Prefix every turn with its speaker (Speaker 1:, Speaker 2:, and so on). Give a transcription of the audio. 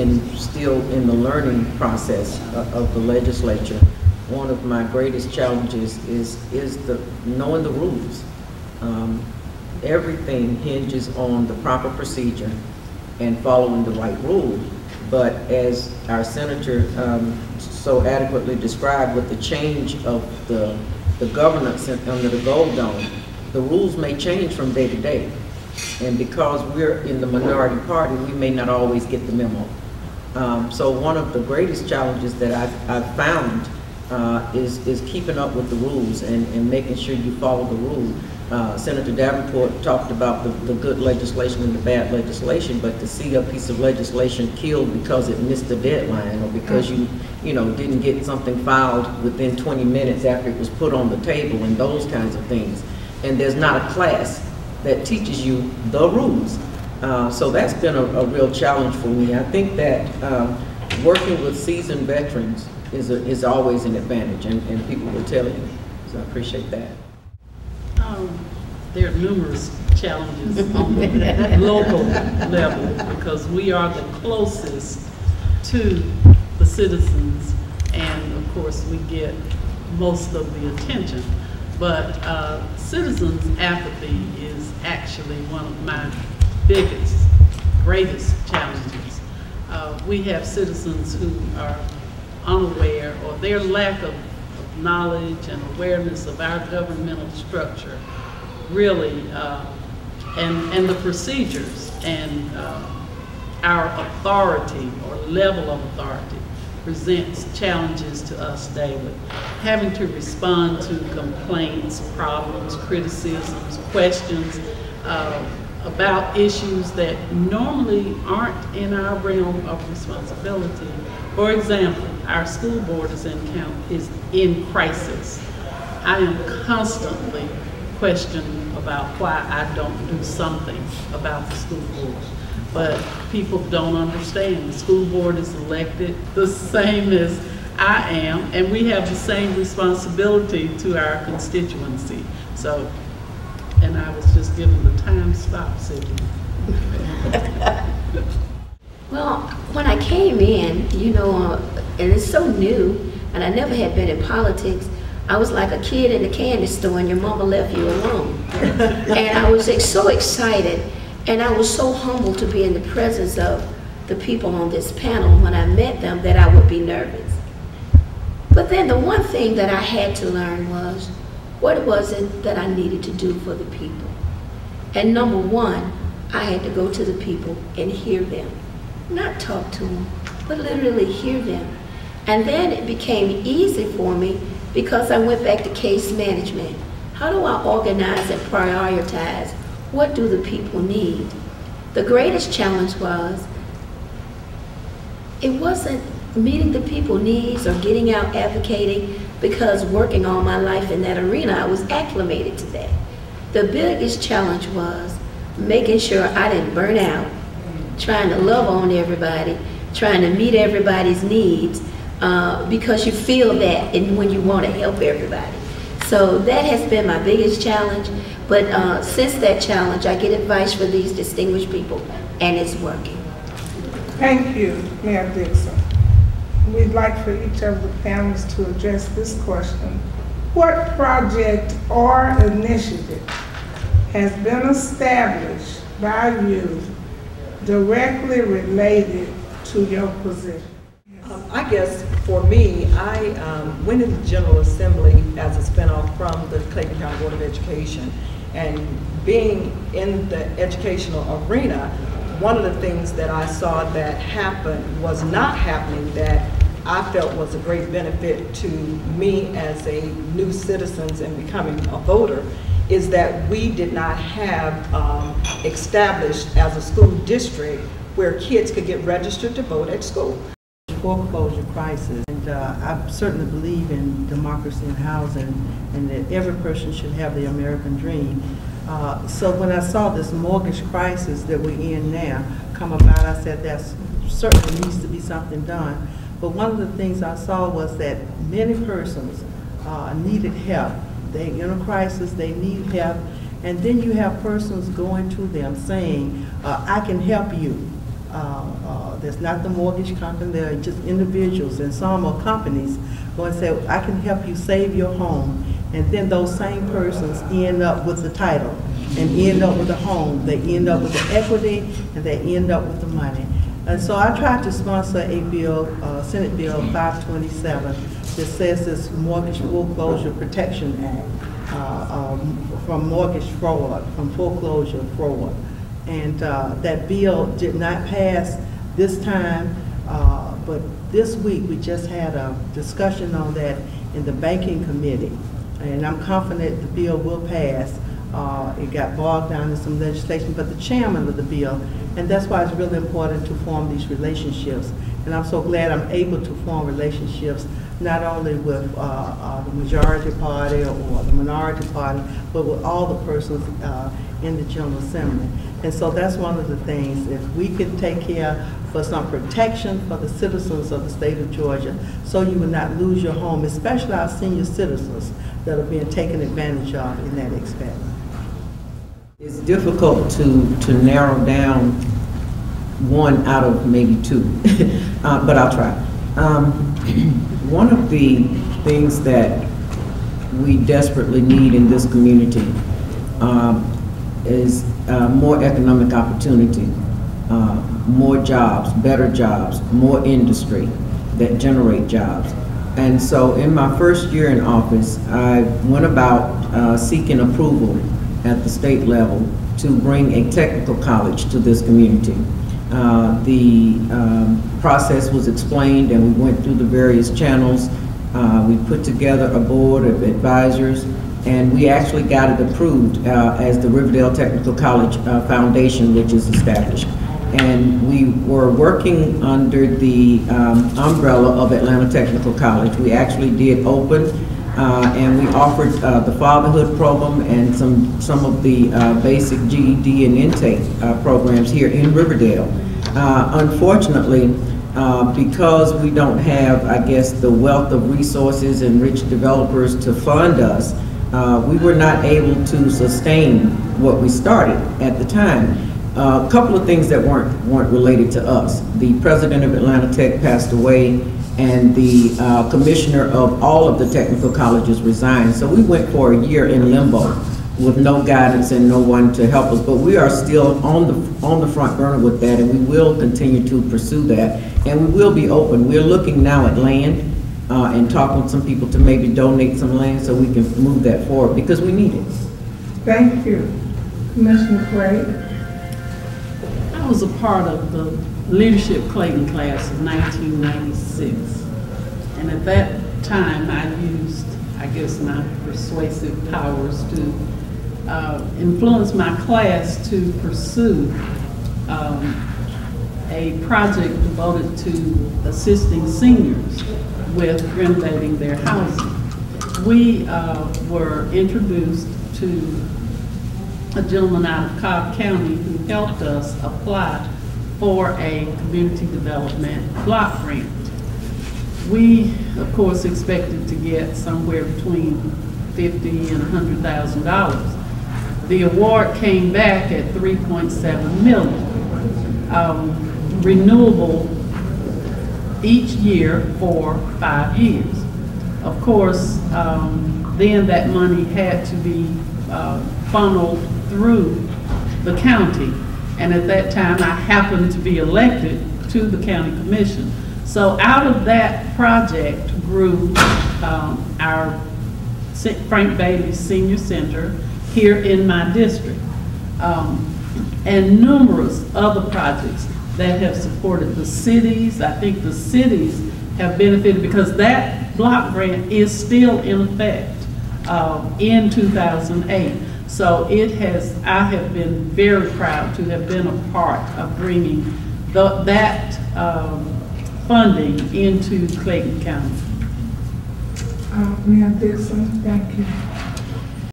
Speaker 1: being still in the learning process of the legislature, one of my greatest challenges is knowing the rules. Everything hinges on the proper procedure and following the right rule. But as our senator so adequately described, with the change of the governance under the Gold Dome, the rules may change from day to day. And because we're in the minority party, we may not always get the memo. So one of the greatest challenges that I've found is keeping up with the rules and making sure you follow the rule. Senator Davenport talked about the good legislation and the bad legislation, but to see a piece of legislation killed because it missed the deadline, or because you didn't get something filed within 20 minutes after it was put on the table, and those kinds of things. And there's not a class that teaches you the rules. So that's been a real challenge for me. I think that working with seasoned veterans is always an advantage, and people will tell you. So I appreciate that.
Speaker 2: There are numerous challenges on the local level, because we are the closest to the citizens, and of course we get most of the attention. But citizens' apathy is actually one of my greatest challenges. We have citizens who are unaware, or their lack of knowledge and awareness of our governmental structure really, and the procedures and our authority or level of authority presents challenges to us daily. Having to respond to complaints, problems, criticisms, questions about issues that normally aren't in our realm of responsibility. For example, our school board is in crisis. I am constantly questioned about why I don't do something about the school board. But people don't understand. The school board is elected the same as I am, and we have the same responsibility to our constituency. So, and I was just given the time stop signal.
Speaker 3: Well, when I came in, and it's so new, and I never had been in politics, I was like a kid in the candy store and your mama left you alone. And I was so excited, and I was so humbled to be in the presence of the people on this panel when I met them that I would be nervous. But then the one thing that I had to learn was, what was it that I needed to do for the people? And number one, I had to go to the people and hear them. Not talk to them, but literally hear them. And then it became easy for me because I went back to case management. How do I organize and prioritize? What do the people need? The greatest challenge was, it wasn't meeting the people's needs or getting out advocating, because working all my life in that arena, I was acclimated to that. The biggest challenge was making sure I didn't burn out, trying to love on everybody, trying to meet everybody's needs, because you feel that and when you want to help everybody. So that has been my biggest challenge, but since that challenge, I get advice from these distinguished people, and it's working.
Speaker 4: Thank you, Mayor Dixon. We'd like for each of the panelists to address this question. What project or initiative has been established by you directly related to your position?
Speaker 5: I guess for me, I went into the General Assembly as a spinoff from the Clayton County Board of Education, and being in the educational arena, one of the things that I saw that happened was not happening that I felt was a great benefit to me as a new citizen and becoming a voter, is that we did not have established as a school district where kids could get registered to vote at school.
Speaker 6: Foreclosure crisis, and I certainly believe in democracy and housing, and that every person should have the American dream. So when I saw this mortgage crisis that we're in now come about, I said that certainly needs to be something done. But one of the things I saw was that many persons needed help. They're in a crisis, they need help, and then you have persons going to them saying, I can help you. There's not the mortgage company, they're just individuals, and some are companies going to say, I can help you save your home. And then those same persons end up with the title and end up with the home. They end up with the equity and they end up with the money. And so I tried to sponsor a bill, Senate Bill 527, that says this Mortgage Foreclosure Protection Act from mortgage fraud, from foreclosure fraud. And that bill did not pass this time, but this week we just had a discussion on that in the Banking Committee. And I'm confident the bill will pass. It got bogged down in some legislation, but the chairman of the bill, and that's why it's really important to form these relationships. And I'm so glad I'm able to form relationships not only with the majority party or the minority party, but with all the persons in the General Assembly. And so that's one of the things, if we can take care for some protection for the citizens of the state of Georgia, so you will not lose your home, especially our senior citizens that are being taken advantage of in that aspect.
Speaker 1: It's difficult to narrow down one out of maybe two, but I'll try. One of the things that we desperately need in this community is more economic opportunity, more jobs, better jobs, more industry that generate jobs. And so in my first year in office, I went about seeking approval at the state level to bring a technical college to this community. The process was explained and we went through the various channels. We put together a board of advisors and we actually got it approved as the Riverdale Technical College Foundation, which is established. And we were working under the umbrella of Atlanta Technical College. We actually did open and we offered the fatherhood program and some of the basic GED and intake programs here in Riverdale. Unfortunately, because we don't have, I guess, the wealth of resources and rich developers to fund us, we were not able to sustain what we started at the time. A couple of things that weren't related to us. The president of Atlanta Tech passed away and the commissioner of all of the technical colleges resigned. So we went for a year in limbo with no guidance and no one to help us. But we are still on the front burner with that, and we will continue to pursue that. And we will be open. We're looking now at land and talking with some people to maybe donate some land so we can move that forward because we need it.
Speaker 4: Thank you. Commissioner Clay.
Speaker 2: I was a part of the Leadership Clayton class of 1996. And at that time, I used, I guess, my persuasive powers to influence my class to pursue a project devoted to assisting seniors with renovating their housing. We were introduced to a gentleman out of Cobb County who helped us apply for a community development block grant. We, of course, expected to get somewhere between $50,000 and $100,000. The award came back at $3.7 million. Renewable each year for 5 years. Of course, then that money had to be funneled through the county. And at that time, I happened to be elected to the county commission. So out of that project grew our Frank Bailey Senior Center here in my district, and numerous other projects that have supported the cities. I think the cities have benefited because that block grant is still in effect in 2008. So it has, I have been very proud to have been a part of bringing that funding into Clayton County.
Speaker 4: Mayor Dixon, thank you.